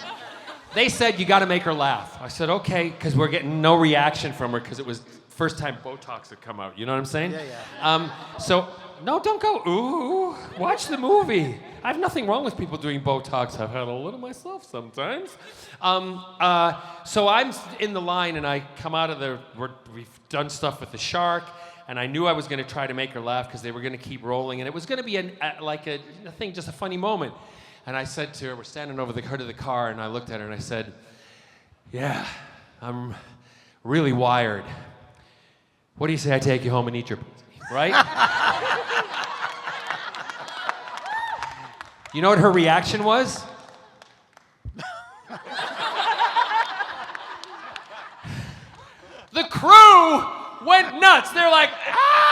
They said, you got to make her laugh. I said, okay, because we're getting no reaction from her, because it was first time Botox had come out. You know what I'm saying? Yeah. So, no, don't go, ooh, watch the movie. I have nothing wrong with people doing Botox. I've had a little myself sometimes. So I'm in the line, and I come out of we've done stuff with the shark, and I knew I was going to try to make her laugh, because they were going to keep rolling, and it was going to be just a funny moment. And I said to her, we're standing over the hood of the car, and I looked at her and I said, yeah, I'm really wired. What do you say I take you home and eat your pussy, right? You know what her reaction was? The crew went nuts. They're like, ah!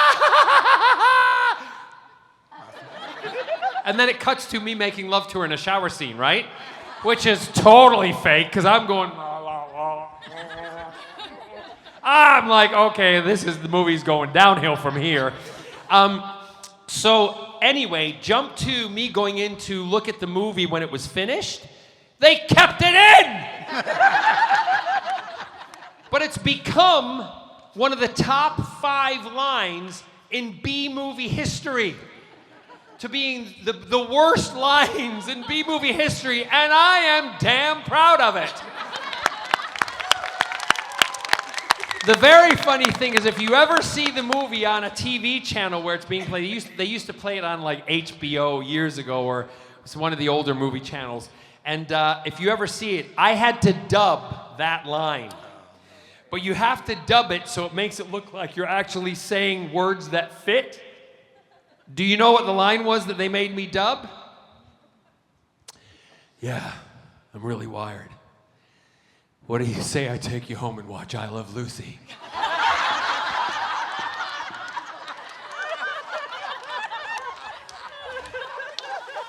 And then it cuts to me making love to her in a shower scene, right? Which is totally fake, because I'm going... I'm like, okay, the movie's going downhill from here. So anyway, jump to me going in to look at the movie when it was finished. They kept it in! But it's become one of the top 5 lines in B-movie history. To being the worst lines in B-movie history, and I am damn proud of it. The very funny thing is, if you ever see the movie on a TV channel where it's being played, they used to play it on like HBO years ago, or it's one of the older movie channels. And if you ever see it, I had to dub that line. But you have to dub it so it makes it look like you're actually saying words that fit. Do you know what the line was that they made me dub? Yeah, I'm really wired. What do you say I take you home and watch I Love Lucy?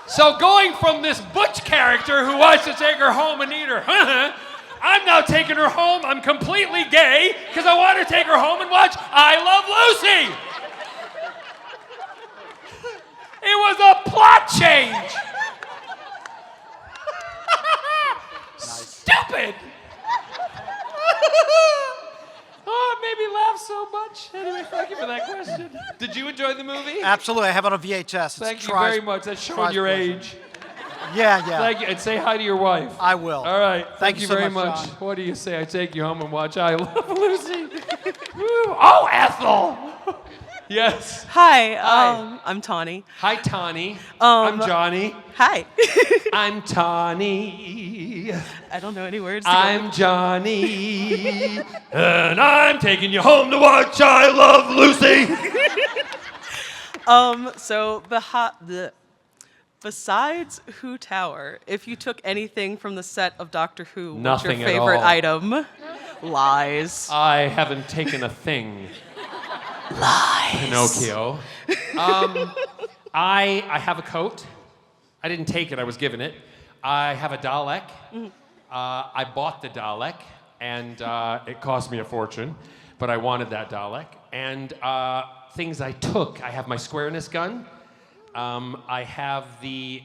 So going from this butch character who wants to take her home and eat her, I'm now taking her home. I'm completely gay because I want to take her home and watch I Love Lucy. It was a plot change. Stupid. Oh, it made me laugh so much. Anyway, thank you for that question. Did you enjoy the movie? Absolutely. I have it on VHS. It's Thank you very much. That's showing your age. Yeah. Thank you. And say hi to your wife. I will. All right. Thank you so very much, much. John. What do you say I take you home and watch I Love Lucy? Woo. Oh, Ethel. Yes. Hi, Hi. I'm Tawny. Hi, Tawny. I'm Johnny. Hi. I'm Tawny. I don't know any words. To go I'm Johnny. And I'm taking you home to watch I Love Lucy. So besides Who Tower, if you took anything from the set of Doctor Who, what's your Nothing at favorite all. item? Lies. I haven't taken a thing. Lies. Pinocchio. I have a coat. I didn't take it, I was given it. I have a Dalek. I bought the Dalek, and it cost me a fortune, but I wanted that Dalek. And things I took, I have my squareness gun. I have the...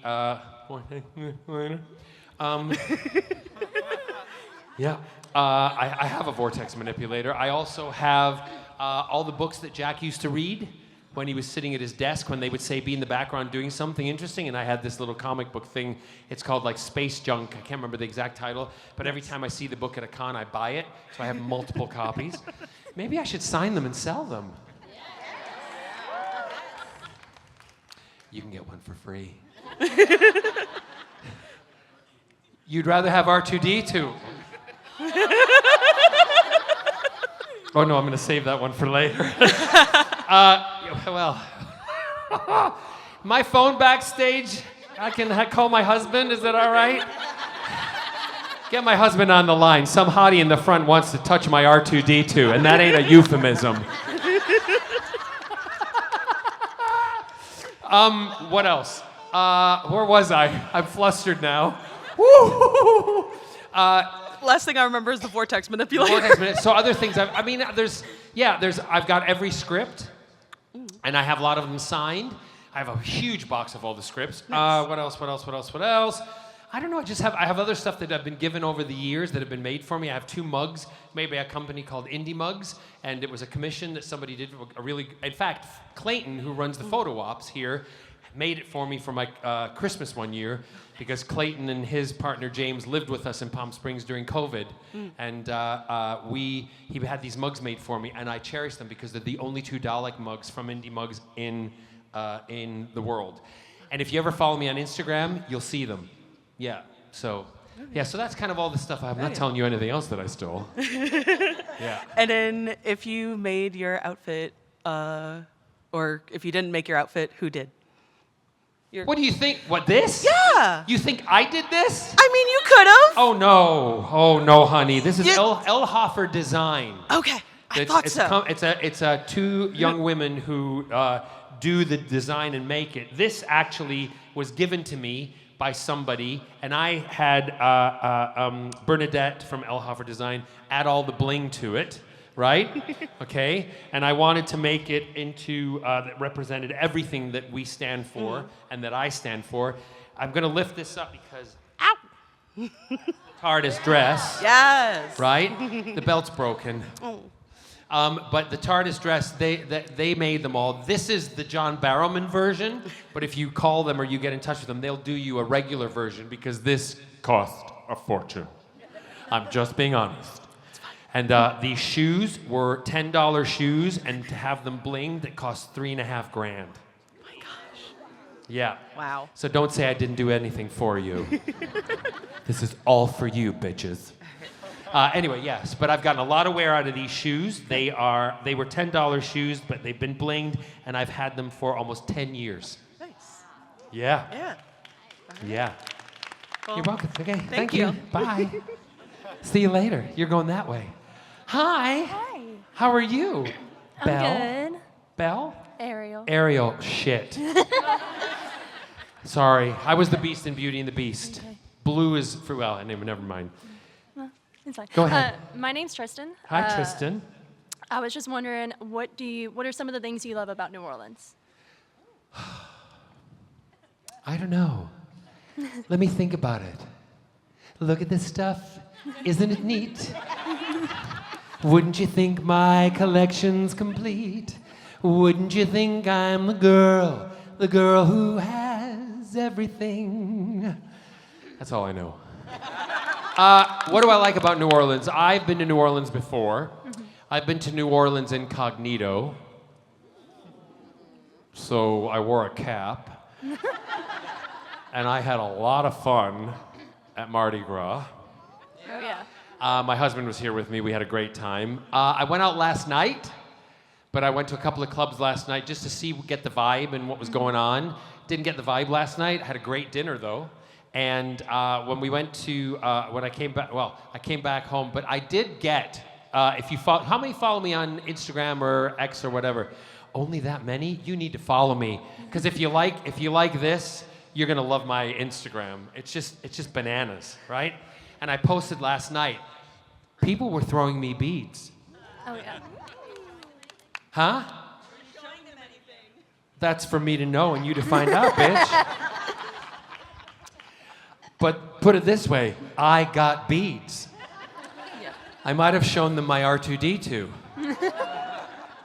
yeah. I have a vortex manipulator. I also have all the books that Jack used to read when he was sitting at his desk, when they would say, be in the background doing something interesting, and I had this little comic book thing. It's called like Space Junk. I can't remember the exact title, but every time I see the book at a con, I buy it, so I have multiple copies. Maybe I should sign them and sell them. You can get one for free. You'd rather have R2-D2. Oh no, I'm gonna save that one for later. Well, my phone backstage, I can call my husband, is that all right? Get my husband on the line. Some hottie in the front wants to touch my R2-D2, and that ain't a euphemism. What else? Where was I? I'm flustered now. Woo! Last thing I remember is the vortex manipulator. So other things, I've got every script, and I have a lot of them signed. I have a huge box of all the scripts. Nice. What else? I don't know, I have other stuff that I've been given over the years that have been made for me. I have 2 mugs made by a company called Indie Mugs, and it was a commission that somebody did, in fact, Clayton, who runs the photo ops here, made it for me for my Christmas one year, because Clayton and his partner James lived with us in Palm Springs during COVID, and he had these mugs made for me, and I cherish them because they're the only 2 Dalek mugs from Indie Mugs in the world. And if you ever follow me on Instagram, you'll see them. Yeah. So that's kind of all the stuff I have. I'm not telling you anything else that I stole. Yeah. And then if you made your outfit, or if you didn't make your outfit, who did? What do you think? What, this? Yeah. You think I did this? I mean, you could have. Oh no, honey. This is Elhofer Design. Okay. I thought so. It's 2 young women who do the design and make it. This actually was given to me by somebody, and I had Bernadette from Elhofer Design add all the bling to it. right? Okay, and I wanted to make it into that represented everything that we stand for and that I stand for. I'm gonna lift this up because TARDIS dress. Yes. Right? The belt's broken. But the TARDIS dress, they made them all. This is the John Barrowman version, but if you call them or you get in touch with them, they'll do you a regular version because this cost a fortune. I'm just being honest. And these shoes were $10 shoes, and to have them blinged, it cost $3.5 grand. Oh my gosh. Yeah. Wow. So don't say I didn't do anything for you. This is all for you, bitches. Anyway, yes, but I've gotten a lot of wear out of these shoes. They were $10 shoes, but they've been blinged, and I've had them for almost 10 years. Nice. Yeah. Yeah. Yeah. Well, You're welcome. Okay. thank you. Bye. See you later. You're going that way. Hi. Hi. How are you? I'm Belle? good. Belle? Ariel. Ariel. Shit. Sorry. I was the Beast in Beauty and the Beast. Okay. Blue is for, well, never mind. Well, it's fine. Go ahead. My name's Tristan. Hi, Tristan. I was just wondering, what are some of the things you love about New Orleans? I don't know. Let me think about it. Look at this stuff. Isn't it neat? Wouldn't you think my collection's complete? Wouldn't you think I'm the girl who has everything? That's all I know. What do I like about New Orleans? I've been to New Orleans before. I've been to New Orleans incognito. So I wore a cap. And I had a lot of fun at Mardi Gras. Oh, yeah. My husband was here with me. We had a great time. I went out last night, but I went to a couple of clubs last night just to get the vibe and what was going on. Didn't get the vibe last night. Had a great dinner, though. And when we went to, when I came back, well, I came back home, but I did get, if you follow, how many follow me on Instagram or X or whatever? Only that many? You need to follow me. Because if you like this, you're gonna love my Instagram. It's just bananas, right? And I posted last night, people were throwing me beads. Oh, yeah. Huh? That's for me to know and you to find out, bitch. But put it this way, I got beads. Yeah. I might have shown them my R2-D2.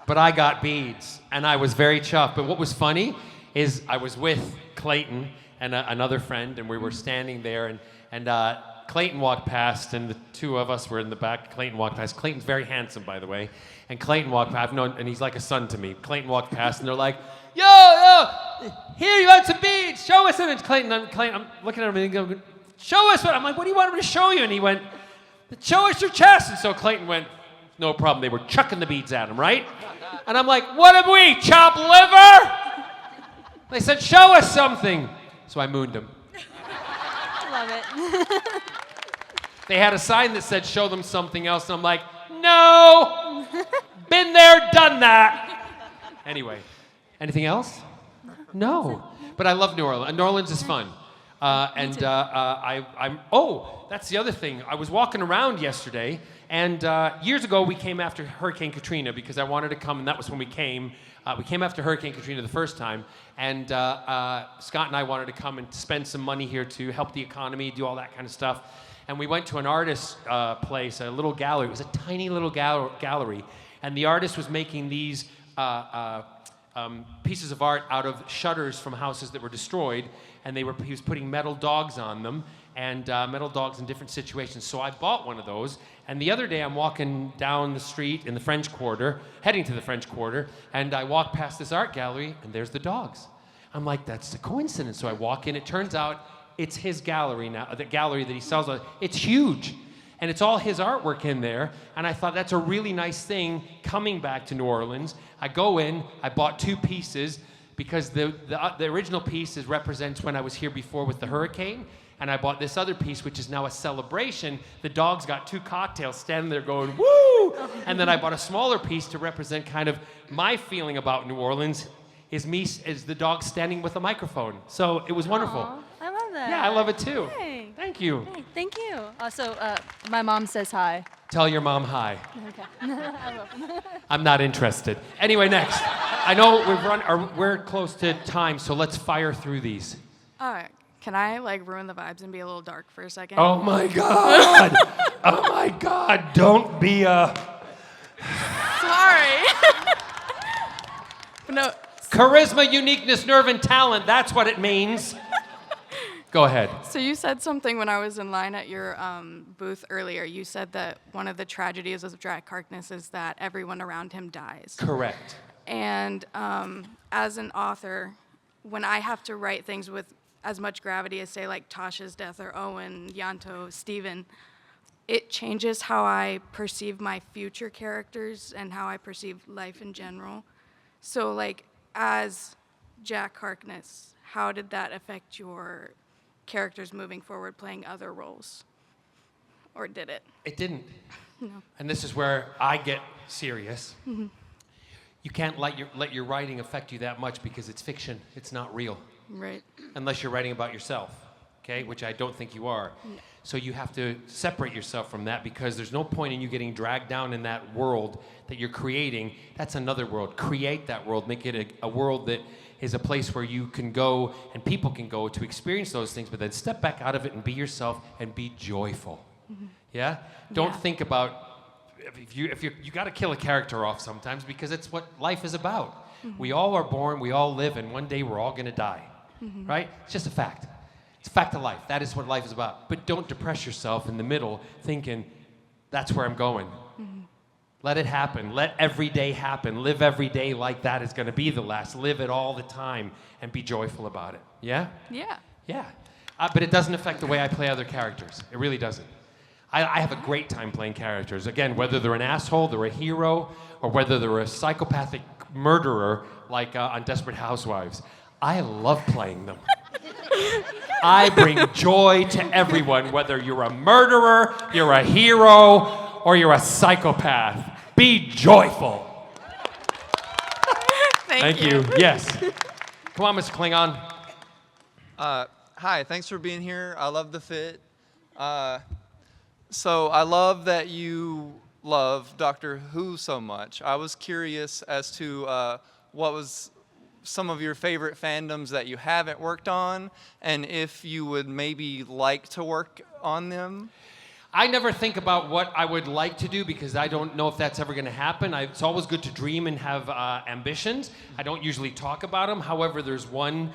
But I got beads, and I was very chuffed. But what was funny is I was with Clayton and another friend, and we were standing there, and Clayton walked past, and the two of us were in the back. Clayton walked past. Clayton's very handsome, by the way. And Clayton walked past, and he's like a son to me. Clayton walked past, and they're like, yo, here, you want some beads? Show us. And Clayton, I'm looking at him, and he goes, show us what? I'm like, what do you want me to show you? And he went, show us your chest. And so Clayton went, no problem. They were chucking the beads at him, right? And I'm like, what did we, chop liver? They said, show us something. So I mooned them. Love it. They had a sign that said, show them something else. And I'm like, no, been there, done that. Anyway, anything else? No. But I love New Orleans. New Orleans is fun. Oh, that's the other thing. I was walking around yesterday, and years ago we came after Hurricane Katrina because I wanted to come, and that was when we came. We came after Hurricane Katrina the first time, and Scott and I wanted to come and spend some money here to help the economy, do all that kind of stuff. And we went to an artist's place, a little gallery. It was a tiny little gallery, and the artist was making these pieces of art out of shutters from houses that were destroyed, and he was putting metal dogs on them, and metal dogs in different situations. So I bought one of those, and the other day I'm walking down the street in the French Quarter, heading to the French Quarter, and I walk past this art gallery, and there's the dogs. I'm like, that's a coincidence. So I walk in, it turns out it's his gallery now, the gallery that he sells. It's huge. And it's all his artwork in there. And I thought that's a really nice thing coming back to New Orleans. I go in, I bought 2 pieces because the original piece represents when I was here before with the hurricane. And I bought this other piece, which is now a celebration. The dogs got 2 cocktails standing there going, woo! And then I bought a smaller piece to represent kind of my feeling about New Orleans is the dog standing with a microphone. So it was wonderful. Aww, I love that. Yeah, I love it too. Hey. Thank you. Hey, thank you. Also, my mom says hi. Tell your mom hi. Okay. I will. I'm not interested. Anyway, next. I know we're close to time, so let's fire through these. Can I like ruin the vibes and be a little dark for a second? Oh my God! Oh my God! Don't be a Sorry. No. charisma, uniqueness, nerve, and talent. That's what it means. Go ahead. So you said something when I was in line at your booth earlier. You said that one of the tragedies of Jack Harkness is that everyone around him dies. Correct. And as an author, when I have to write things with as much gravity as, say, like Tasha's death or Owen, Yanto, Steven, it changes how I perceive my future characters and how I perceive life in general. So, like, as Jack Harkness, how did that affect your characters moving forward playing other roles? Or did it? It didn't. No. And this is where I get serious. Mm-hmm. You can't let your writing affect you that much because it's fiction. It's not real. Right. Unless you're writing about yourself, okay? Which I don't think you are. No. So you have to separate yourself from that because there's no point in you getting dragged down in that world that you're creating. That's another world. Create that world. Make it a world that is a place where you can go and people can go to experience those things, but then step back out of it and be yourself and be joyful. Mm-hmm. Yeah? Don't think about, if you got to kill a character off sometimes because it's what life is about. Mm-hmm. We all are born, we all live, and one day we're all going to die. Mm-hmm. Right? It's just a fact. It's a fact of life. That is what life is about. But don't depress yourself in the middle thinking, that's where I'm going. Mm-hmm. Let it happen. Let every day happen. Live every day like that is going to be the last. Live it all the time and be joyful about it. Yeah? Yeah. Yeah. But it doesn't affect the way I play other characters. It really doesn't. I have a great time playing characters. Again, whether they're an asshole, they're a hero, or whether they're a psychopathic murderer like on Desperate Housewives. I love playing them. I bring joy to everyone, whether you're a murderer, you're a hero, or you're a psychopath. Be joyful. Thank you. Yes. Come on, Mr. Klingon. Hi, thanks for being here. I love the fit. So I love that you love Doctor Who so much. I was curious as to what was some of your favorite fandoms that you haven't worked on, and if you would maybe like to work on them. I never think about what I would like to do because I don't know if that's ever going to happen. It's always good to dream and have ambitions. I don't usually talk about them. However, there's one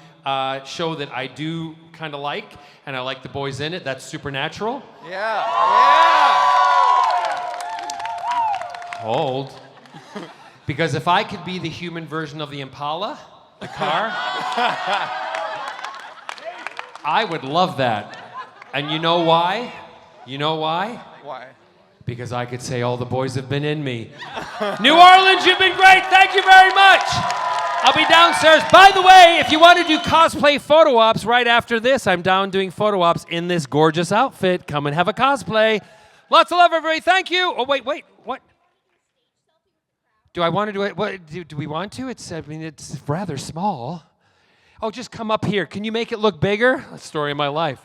show that I do kind of like, and I like the boys in it. That's Supernatural. Yeah. Hold. Because if I could be the human version of the Impala, the car, I would love that. And you know why? You know why? Why? Because I could say all the boys have been in me. New Orleans, you've been great. Thank you very much. I'll be downstairs. By the way, if you want to do cosplay photo ops right after this, I'm down doing photo ops in this gorgeous outfit. Come and have a cosplay. Lots of love, everybody. Thank you. Oh, wait. What? Do I want to do it? What, do we want to? It's rather small. Oh, just come up here. Can you make it look bigger? That's the story of my life.